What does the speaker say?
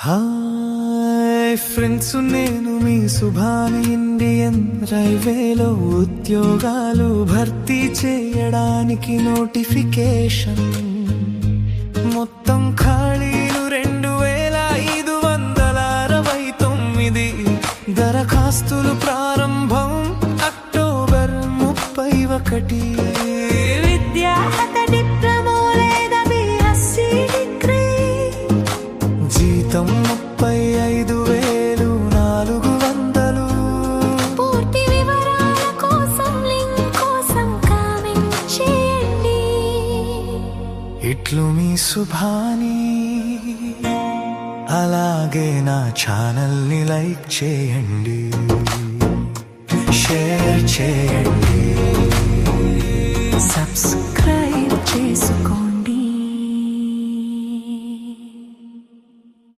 Hi friends, నేను మీ Subhani. Indian రైల్వేలో ఉద్యోగాలు భర్తీ చేయడానికి నోటిఫికేషన్. మొత్తం ఖాళీలు 2569. దరఖాస్తులు ప్రారంభం అక్టోబర్ 31. జీతం 35,400. పూర్తి వివరాల కోసం లింక్ కోసం కామెంట్ చేయండి. ఇట్లు మీ సుభాని. అలాగే నా ఛానల్ ని లైక్ చేయండి, షేర్ చేయండి, సబ్స్క్రైబ్ చేసుకోండి.